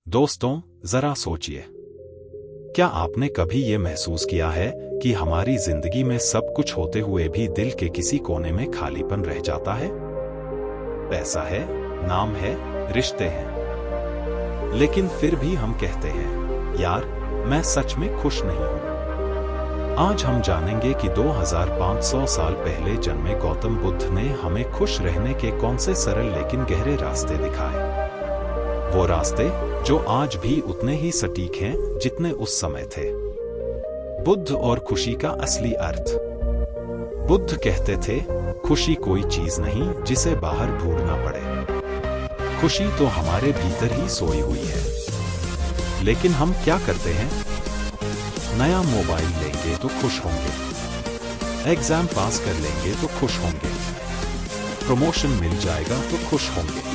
दोस्तों, जरा सोचिए, क्या आपने कभी ये महसूस किया है कि हमारी जिंदगी में सब कुछ होते हुए भी दिल के किसी कोने में खालीपन रह जाता है? पैसा है, नाम है, रिश्ते हैं, लेकिन फिर भी हम कहते हैं, यार, मैं सच में खुश नहीं हूं। आज हम जानेंगे कि 2500 साल पहले जन्मे गौतम बुद्ध ने हमें खुश रहने के कौन से सरल लेकिन गहरे रास्ते दिखाए। वो रास्ते जो आज भी उतने ही सटीक हैं जितने उस समय थे। बुद्ध और खुशी का असली अर्थ। बुद्ध कहते थे, खुशी कोई चीज नहीं जिसे बाहर ढूंढना पड़े। खुशी तो हमारे भीतर ही सोई हुई है। लेकिन हम क्या करते हैं? नया मोबाइल लेंगे तो खुश होंगे, एग्जाम पास कर लेंगे तो खुश होंगे, प्रमोशन मिल जाएगा तो खुश होंगे।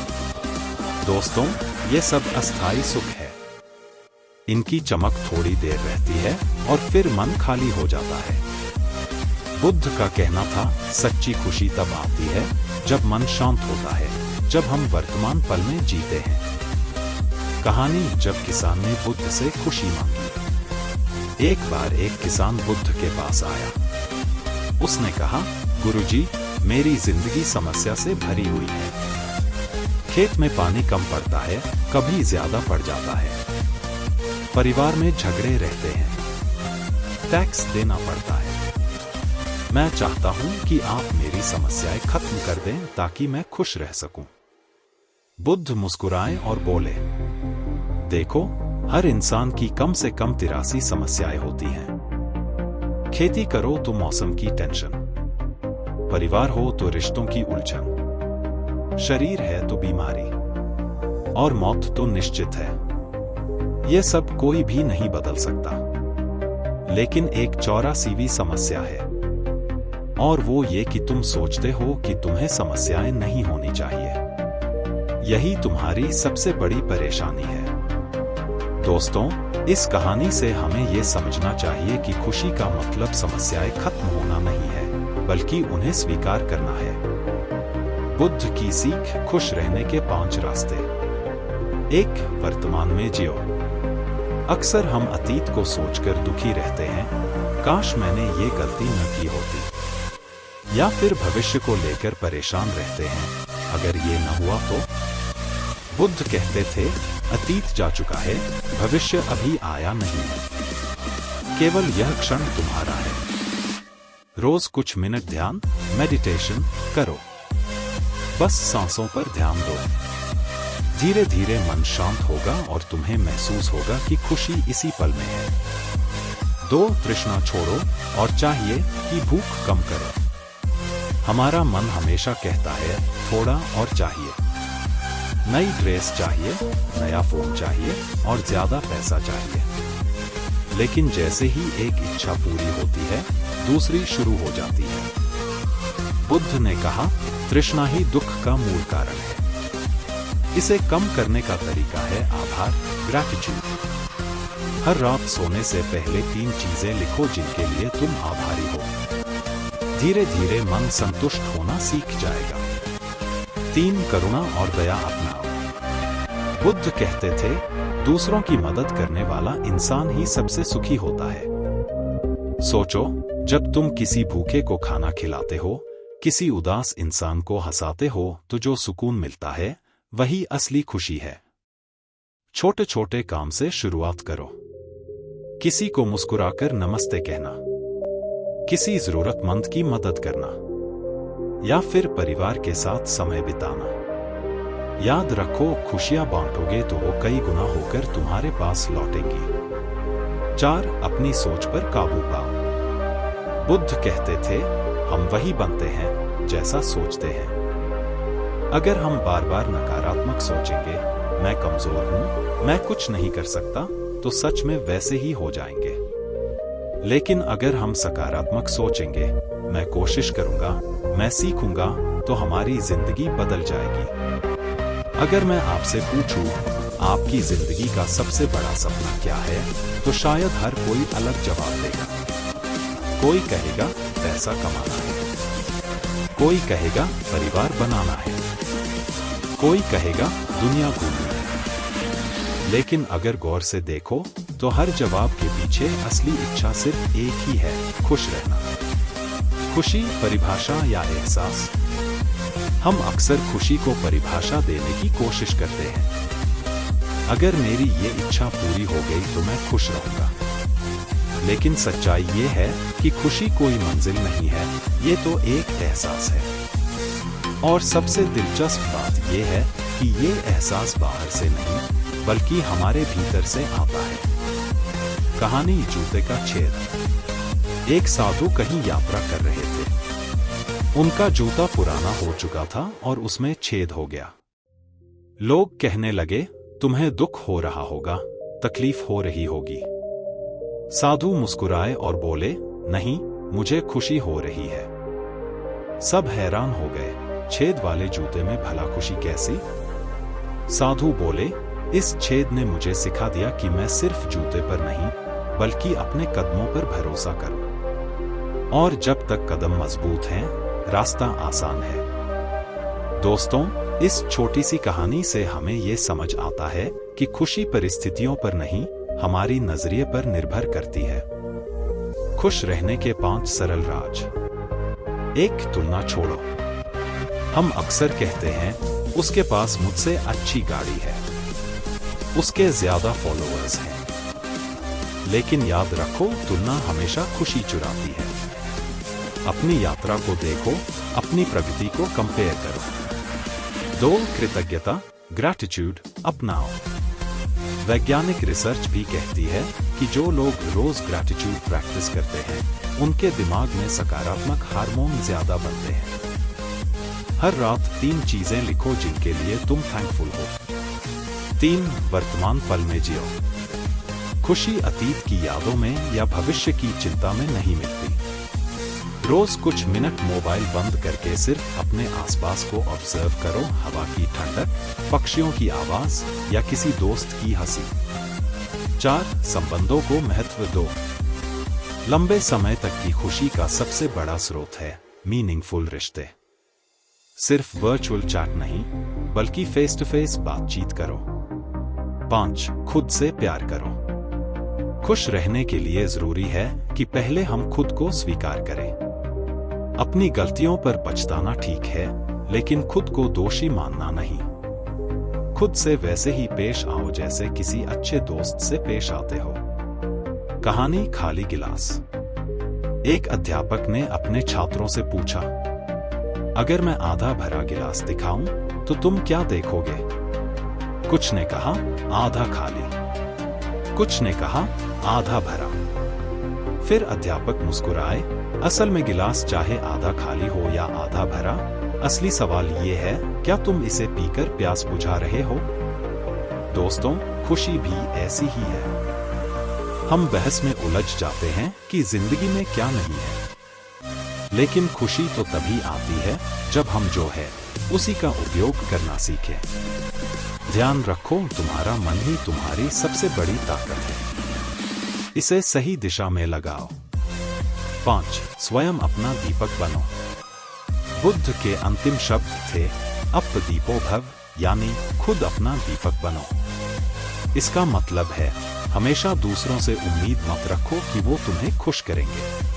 दोस्तों, ये सब अस्थायी सुख है। इनकी चमक थोड़ी देर रहती है और फिर मन खाली हो जाता है। बुद्ध का कहना था, सच्ची खुशी तब आती है जब मन शांत होता है, जब हम वर्तमान पल में जीते हैं। कहानी, जब किसान ने बुद्ध से खुशी मांगी। एक बार एक किसान बुद्ध के पास आया। उसने कहा, गुरुजी, मेरी जिंदगी समस्या से भरी हुई है। खेत में पानी कम पड़ता है, कभी ज्यादा पड़ जाता है। परिवार में झगड़े रहते हैं, टैक्स देना पड़ता है। मैं चाहता हूं कि आप मेरी समस्याएं खत्म कर दें ताकि मैं खुश रह सकूं। बुद्ध मुस्कुराए और बोले, देखो, हर इंसान की कम से कम 83 समस्याएं होती हैं। खेती करो तो मौसम की टेंशन, परिवार हो तो रिश्तों की उलझन, शरीर है तो बीमारी, और मौत तो निश्चित है। यह सब कोई भी नहीं बदल सकता। लेकिन एक 84वीं समस्या है, और वो ये कि तुम सोचते हो कि तुम्हें समस्याएं नहीं होनी चाहिए। यही तुम्हारी सबसे बड़ी परेशानी है। दोस्तों, इस कहानी से हमें ये समझना चाहिए कि खुशी का मतलब समस्याएं खत्म होना नहीं है, बल्कि उन्हें स्वीकार करना है। बुद्ध की सीख, खुश रहने के 5 रास्ते। 1. वर्तमान में जियो। अक्सर हम अतीत को सोचकर दुखी रहते हैं, काश मैंने ये गलती न की होती। या फिर भविष्य को लेकर परेशान रहते हैं, अगर ये न हुआ तो। बुद्ध कहते थे, अतीत जा चुका है, भविष्य अभी आया नहीं है। केवल यह क्षण तुम्हारा है। रोज कुछ मिनट ध्यान, मेडिटेशन करो। बस सांसों पर ध्यान दो। धीरे धीरे मन शांत होगा और तुम्हें महसूस होगा कि खुशी इसी पल में है। 2. तृष्णा छोड़ो और चाहिए कि भूख कम करो। हमारा मन हमेशा कहता है, थोड़ा और चाहिए। नई ड्रेस चाहिए, नया फोन चाहिए और ज्यादा पैसा चाहिए। लेकिन जैसे ही एक इच्छा पूरी होती है, दूसरी शुरू हो जाती है। बुद्ध ने कहा, तृष्णा ही दुख का मूल कारण है। इसे कम करने का तरीका है आभार, ग्रैटिट्यूड। हर रात सोने से पहले 3 चीजें लिखो जिनके लिए तुम आभारी हो। धीरे धीरे मन संतुष्ट होना सीख जाएगा। 3. करुणा और दया अपनाओ। बुद्ध कहते थे, दूसरों की मदद करने वाला इंसान ही सबसे सुखी होता है। सोचो, जब तुम किसी भूखे को खाना खिलाते हो, किसी उदास इंसान को हंसाते हो, तो जो सुकून मिलता है, वही असली खुशी है। छोटे छोटे काम से शुरुआत करो। किसी को मुस्कुराकर नमस्ते कहना, किसी जरूरतमंद की मदद करना, या फिर परिवार के साथ समय बिताना। याद रखो, खुशियां बांटोगे तो वो कई गुना होकर तुम्हारे पास लौटेंगी। 4. अपनी सोच पर काबू पाओ। बुद्ध कहते थे, हम वही बनते हैं जैसा सोचते हैं। अगर हम बार बार नकारात्मक सोचेंगे, मैं कमजोर हूं, मैं कुछ नहीं कर सकता, तो सच में वैसे ही हो जाएंगे। लेकिन अगर हम सकारात्मक सोचेंगे, मैं कोशिश करूंगा, मैं सीखूंगा, तो हमारी जिंदगी बदल जाएगी। अगर मैं आपसे पूछूं, आपकी जिंदगी का सबसे बड़ा सपना क्या है, तो शायद हर कोई अलग जवाब देगा। कोई कहेगा पैसा कमाना है, कोई कहेगा परिवार बनाना है, कोई कहेगा दुनिया घूमना है। लेकिन अगर गौर से देखो तो हर जवाब के पीछे असली इच्छा सिर्फ एक ही है, खुश रहना। खुशी, परिभाषा या एहसास? हम अक्सर खुशी को परिभाषा देने की कोशिश करते हैं। अगर मेरी ये इच्छा पूरी हो गई तो मैं खुश रहूंगा। लेकिन सच्चाई ये है कि खुशी कोई मंजिल नहीं है, ये तो एक एहसास है। और सबसे दिलचस्प बात ये है कि ये एहसास बाहर से नहीं बल्कि हमारे भीतर से आता है। कहानी जूते का छेद। एक साधु कहीं यात्रा कर रहे थे। उनका जूता पुराना हो चुका था और उसमें छेद हो गया। लोग कहने लगे, तुम्हें दुख हो रहा होगा, तकलीफ हो रही होगी। साधु मुस्कुराए और बोले, नहीं, मुझे खुशी हो रही है। सब हैरान हो गए, छेद वाले जूते में भला खुशी कैसी? साधु बोले, इस छेद ने मुझे सिखा दिया कि मैं सिर्फ जूते पर नहीं बल्कि अपने कदमों पर भरोसा करूं। और जब तक कदम मजबूत हैं, रास्ता आसान है। दोस्तों, इस छोटी सी कहानी से हमें ये समझ आता है कि खुशी परिस्थितियों पर नहीं, हमारी नजरिए पर निर्भर करती है। खुश रहने के 5 सरल राज। 1. तुलना छोड़ो। हम अक्सर कहते हैं, उसके पास मुझसे अच्छी गाड़ी है, उसके ज्यादा फॉलोअर्स हैं। लेकिन याद रखो, तुलना हमेशा खुशी चुराती है। अपनी यात्रा को देखो, अपनी प्रगति को कंपेयर करो। 2. कृतज्ञता, ग्रैटिट्यूड अपनाओ। वैज्ञानिक रिसर्च भी कहती है कि जो लोग रोज ग्रैटिट्यूड प्रैक्टिस करते हैं, उनके दिमाग में सकारात्मक हार्मोन ज्यादा बनते हैं। हर रात 3 चीजें लिखो जिनके लिए तुम थैंकफुल हो। 3. वर्तमान पल में जियो। खुशी अतीत की यादों में या भविष्य की चिंता में नहीं मिलती। रोज कुछ मिनट मोबाइल बंद करके सिर्फ अपने आसपास को ऑब्जर्व करो, हवा की ठंडक, पक्षियों की आवाज या किसी दोस्त की हंसी। 4. संबंधों को महत्व दो। लंबे समय तक की खुशी का सबसे बड़ा स्रोत है मीनिंगफुल रिश्ते। सिर्फ वर्चुअल चैट नहीं बल्कि फेस टू फेस बातचीत करो। 5. खुद से प्यार करो। खुश रहने के लिए जरूरी है कि पहले हम खुद को स्वीकार करें। अपनी गलतियों पर पछताना ठीक है, लेकिन खुद को दोषी मानना नहीं। खुद से वैसे ही पेश आओ जैसे किसी अच्छे दोस्त से पेश आते हो। कहानी खाली गिलास। एक अध्यापक ने अपने छात्रों से पूछा, अगर मैं आधा भरा गिलास दिखाऊं तो तुम क्या देखोगे? कुछ ने कहा आधा खाली, कुछ ने कहा आधा भरा। फिर अध्यापक मुस्कुराए, असल में गिलास चाहे आधा खाली हो या आधा भरा, असली सवाल ये है, क्या तुम इसे पीकर प्यास बुझा रहे हो? दोस्तों, खुशी भी ऐसी ही है। हम बहस में उलझ जाते हैं कि जिंदगी में क्या नहीं है, लेकिन खुशी तो तभी आती है जब हम जो है उसी का उपयोग करना सीखें। ध्यान रखो, तुम्हारा मन ही तुम्हारी सबसे बड़ी ताकत है, इसे सही दिशा में लगाओ। 5. स्वयं अपना दीपक बनो। बुद्ध के अंतिम शब्द थे, अप दीपो भव, यानी खुद अपना दीपक बनो। इसका मतलब है, हमेशा दूसरों से उम्मीद मत रखो कि वो तुम्हें खुश करेंगे।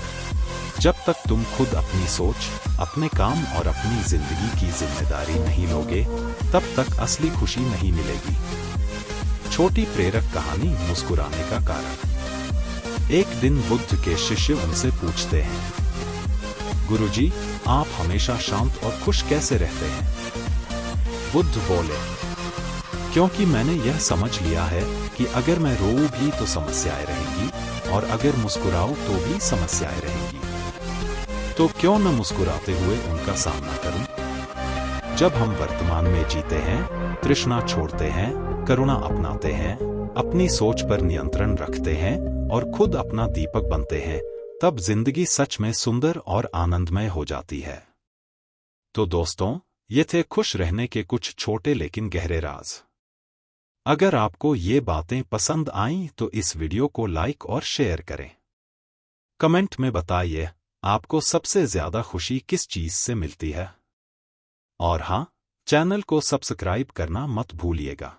जब तक तुम खुद अपनी सोच, अपने काम और अपनी जिंदगी की जिम्मेदारी नहीं लोगे, तब तक असली खुशी नहीं मिलेगी। छोटी प्रेरक कहानी, मुस्कुराने का कारण। एक दिन बुद्ध के शिष्य उनसे पूछते हैं, गुरुजी, आप हमेशा शांत और खुश कैसे रहते हैं? बुद्ध बोले, क्योंकि मैंने यह समझ लिया है कि अगर मैं रोऊं भी तो समस्याएं रहेंगी, और अगर मुस्कुराऊं तो भी समस्याएं रहेंगी। तो क्यों न मुस्कुराते हुए उनका सामना करूं? जब हम वर्तमान में जीते हैं, तृष्णा छोड़ते हैं, करुणा अपनाते हैं, अपनी सोच पर नियंत्रण रखते हैं और खुद अपना दीपक बनते हैं, तब जिंदगी सच में सुंदर और आनंदमय हो जाती है। तो दोस्तों, ये थे खुश रहने के कुछ छोटे लेकिन गहरे राज। अगर आपको ये बातें पसंद आईं तो इस वीडियो को लाइक और शेयर करें। कमेंट में बताइए, आपको सबसे ज्यादा खुशी किस चीज से मिलती है? और हाँ, चैनल को सब्सक्राइब करना मत भूलिएगा।